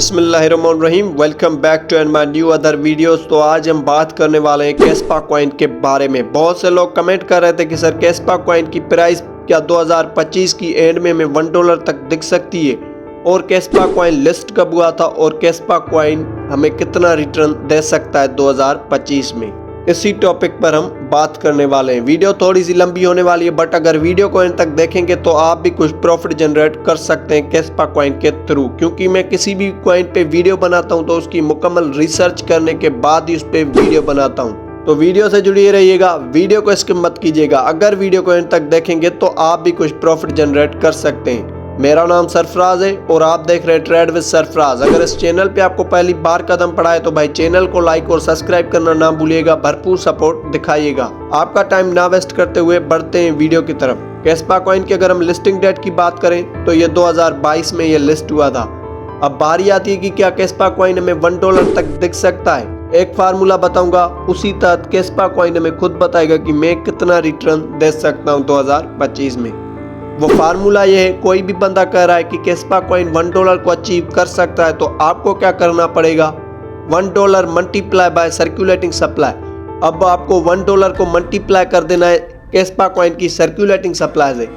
बिस्मिल्लाहिर्रहमानिर्रहीम। Welcome back to and my new other videos. तो आज हम बात करने वाले हैं कैस्पा कॉइन के बारे में। बहुत से लोग कमेंट कर रहे थे कि सर कैस्पा कॉइन की प्राइस क्या 2025 की एंड में हमें $1 तक दिख सकती है, और कैस्पा कॉइन लिस्ट कब हुआ था, और कैस्पा कॉइन हमें कितना रिटर्न दे सकता है 2025 में। इसी टॉपिक पर हम बात करने वाले हैं। वीडियो थोड़ी सी लंबी होने वाली है, बट अगर वीडियो को एंड तक देखेंगे तो आप भी कुछ प्रॉफिट जनरेट कर सकते हैं कैस्पा कॉइन के थ्रू। क्योंकि मैं किसी भी कॉइन पे वीडियो बनाता हूं तो उसकी मुकम्मल रिसर्च करने के बाद ही उस पर वीडियो बनाता हूं। तो वीडियो से जुड़े रहिएगा, वीडियो को स्किप मत कीजिएगा। अगर वीडियो को एंड तक देखेंगे तो आप भी कुछ प्रॉफिट जनरेट कर सकते हैं। मेरा नाम सरफराज है और आप देख रहे हैं ट्रेड विद सरफराज। अगर इस चैनल पे आपको पहली बार कदम पड़ा है तो भाई चैनल को लाइक और सब्सक्राइब करना ना भूलिएगा, भरपूर सपोर्ट दिखाइएगा। आपका टाइम ना वेस्ट करते हुए बढ़ते हैं वीडियो की तरफ। कैस्पा कॉइन की अगर हम लिस्टिंग डेट की बात करें तो ये 2022 में ये लिस्ट हुआ था। अब बारी आती है कि क्या कैस्पा कॉइन हमें $1 तक दिख सकता है। एक फार्मूला बताऊंगा, उसी तहत कैस्पा कॉइन हमें खुद बताएगा कि मैं कितना रिटर्न दे सकता हूँ 2025 में। वो फार्मूला ये है, कोई भी बंदा कह रहा है कि कैस्पा कॉइन $1 को अचीव कर सकता है तो आपको क्या करना पड़ेगा, $1 मल्टीप्लाई बाय सर्कुलेटिंग सप्लाई। अब आपको $1 को मल्टीप्लाई कर देना है कैस्पा कॉइन की सर्कुलेटिंग सप्लाई से।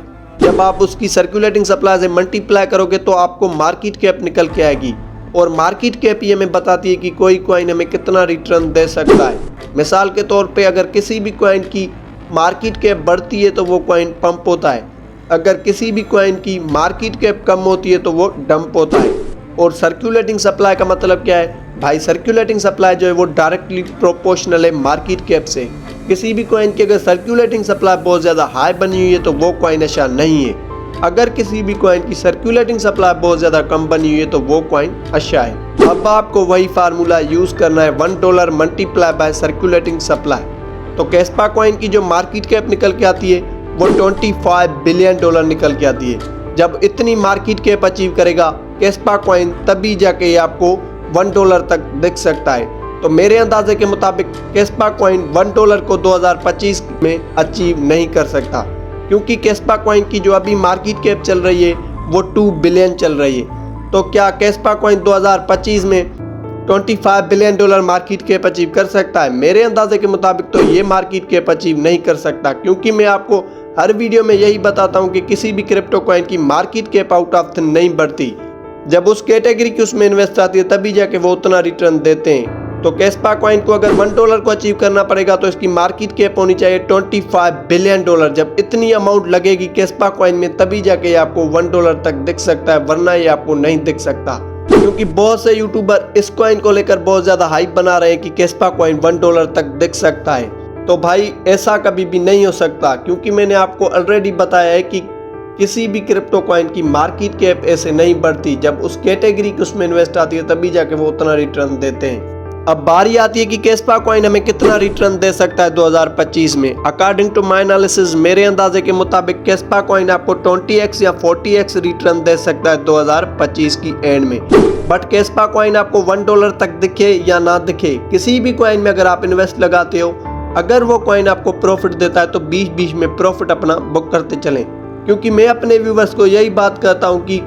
जब आप उसकी सर्कुलेटिंग सप्लाई से मल्टीप्लाई करोगे तो आपको मार्केट कैप निकल के आएगी, और मार्केट कैप ही हमें बताती है कि कोई कॉइन हमें कितना रिटर्न दे सकता है। मिसाल के तौर पर अगर किसी भी कॉइन की मार्केट कैप बढ़ती है तो वो कॉइन पंप होता है, अगर किसी भी कॉइन की मार्केट कैप कम होती है तो वो डंप होता है। और सर्कुलेटिंग सप्लाई का मतलब क्या है भाई, सर्कुलेटिंग सप्लाई जो है वो डायरेक्टली प्रोपोर्शनल है मार्केट कैप से। किसी भी कॉइन की अगर सर्कुलेटिंग सप्लाई बहुत ज़्यादा हाई बनी हुई है तो वो कॉइन अच्छा नहीं है। अगर किसी भी कॉइन की सर्कुलेटिंग सप्लाई बहुत ज़्यादा कम बनी हुई है तो वो कॉइन अच्छा है। अब आपको वही फार्मूला यूज़ करना है, $1 मल्टीप्लाई बाय सर्कुलेटिंग सप्लाई। तो कैस्पा कॉइन की जो मार्केट कैप निकल के आती है वो $25 बिलियन निकल के आती है। जब इतनी मार्केट कैप अचीव करेगा कैस्पा कॉइन तभी जाके ये आपको $1 तक दिख सकता है। तो मेरे अंदाजे के मुताबिक कैस्पा कॉइन $1 को 2025 में अचीव नहीं कर सकता, क्योंकि कैस्पा कॉइन की जो अभी मार्केट कैप चल रही है वो 2 बिलियन चल रही है। तो क्या कैस्पा कॉइन 2025 में $25 बिलियन मार्केट कैप अचीव कर सकता है? मेरे अंदाजे के मुताबिक तो ये मार्केट कैप अचीव नहीं कर सकता, क्योंकि मैं आपको हर वीडियो में यही बताता हूँ कि किसी भी क्रिप्टो कॉइन की market cap out of thin नहीं बढ़ती। जब उस कैटेगरी की उसमें इन्वेस्ट आती है तभी जाके वो उतना रिटर्न देते हैं। तो कैस्पा कॉइन को अगर $1 को अचीव करना पड़ेगा तो इसकी मार्केट कैप होनी चाहिए $25 बिलियन। जब इतनी अमाउंट लगेगी कैस्पा कॉइन में तभी जाके आपको $1 तक दिख सकता है, वरना ये आपको नहीं दिख सकता। क्योंकि बहुत से यूट्यूबर इस कॉइन को लेकर बहुत ज़्यादा हाइप बना रहे हैं कि कैस्पा कॉइन $1 तक दिख सकता है। तो भाई ऐसा कभी भी नहीं हो सकता, क्योंकि मैंने आपको ऑलरेडी बताया है कि किसी भी क्रिप्टो कॉइन की मार्केट कैप ऐसे नहीं बढ़ती। जब उस कैटेगरी की उसमें इन्वेस्ट आती है तभी जाके वो उतना रिटर्न देते हैं। अब बारी आती है कि कैस्पा कॉइन हमें कितना रिटर्न दे सकता है 2025 में। अकॉर्डिंग टू माय एनालिसिस, मेरे अंदाजे के मुताबिक कैस्पा कॉइन आपको 20x या 40x रिटर्न दे सकता है 2025 की एंड में। बट कैस्पा कॉइन आपको $1 तक दिखे या ना दिखे, किसी भी कॉइन में अगर आप इन्वेस्ट लगाते हो, अगर वो कॉइन आपको प्रॉफिट देता है तो बीच बीच में प्रॉफिट अपना बुक करते चलें। क्योंकि मैं अपने व्यूवर्स को यही बात कहता हूँ कि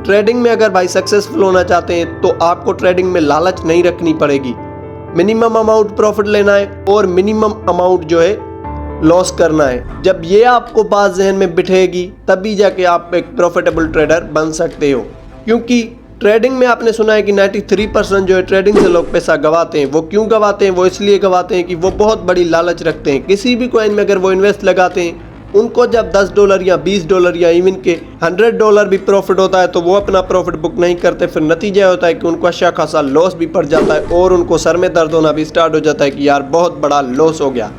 ट्रेडिंग में अगर भाई सक्सेसफुल होना चाहते हैं तो आपको ट्रेडिंग में लालच नहीं रखनी पड़ेगी। मिनिमम अमाउंट प्रॉफिट लेना है और मिनिमम अमाउंट जो है लॉस करना है। जब ये आपको बात जहन में बिठेगी तभी जाके आप एक प्रॉफिटेबल ट्रेडर बन सकते हो। क्योंकि ट्रेडिंग में आपने सुना है कि 93% जो है ट्रेडिंग से लोग पैसा गवाते हैं। वो क्यों गवाते हैं? वो इसलिए गवाते हैं कि वो बहुत बड़ी लालच रखते हैं। किसी भी कॉइन में अगर वो इन्वेस्ट लगाते हैं, उनको जब $10 या $20 या इवन के $100 भी प्रॉफिट होता है तो वो अपना प्रॉफिट बुक नहीं करते। फिर नतीजा होता है कि उनको अच्छा खासा लॉस भी पड़ जाता है और उनको सर में दर्द होना भी स्टार्ट हो जाता है कि यार बहुत बड़ा लॉस हो गया।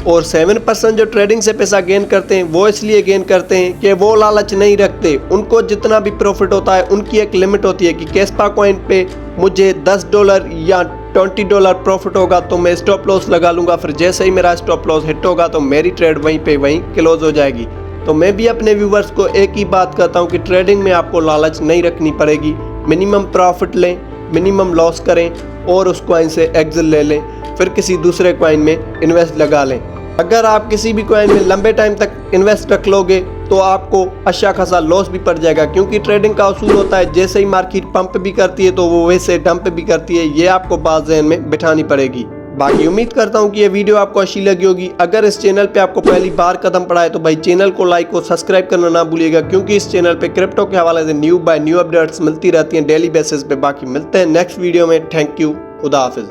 और 7% जो ट्रेडिंग से पैसा गेन करते हैं वो इसलिए गेन करते हैं कि वो लालच नहीं रखते। उनको जितना भी प्रॉफिट होता है उनकी एक लिमिट होती है कि कैस्पा कॉइन पे मुझे $10 या $20 प्रॉफिट होगा तो मैं स्टॉप लॉस लगा लूँगा। फिर जैसे ही मेरा स्टॉप लॉस हिट होगा तो मेरी ट्रेड वहीं पे वहीं क्लोज हो जाएगी। तो मैं भी अपने व्यूवर्स को एक ही बात कहता हूँ कि ट्रेडिंग में आपको लालच नहीं रखनी पड़ेगी। मिनिमम प्रॉफिट लें, मिनिमम लॉस करें और उस कॉइन से एग्जिट ले लें, फिर किसी दूसरे कॉइन में इन्वेस्ट लगा लें। अगर आप किसी भी कॉइन में लंबे टाइम तक इन्वेस्ट रख लोगे तो आपको अच्छा खासा लॉस भी पड़ जाएगा, क्योंकि ट्रेडिंग का उसूल होता है जैसे ही मार्केट पंप भी करती है तो वो वैसे डंप भी करती है। ये आपको बात ज़हन में बिठानी पड़ेगी। बाकी उम्मीद करता हूँ कि ये वीडियो आपको अच्छी लगी होगी। अगर इस चैनल पे आपको पहली बार कदम पड़ा है तो भाई चैनल को लाइक और सब्सक्राइब करना ना भूलिएगा, क्योंकि इस चैनल पे क्रिप्टो के हवाले से न्यू बाय न्यू अपडेट्स मिलती रहती हैं डेली बेसिस पे। बाकी मिलते हैं नेक्स्ट वीडियो में। थैंक यू, खुदा हाफिज।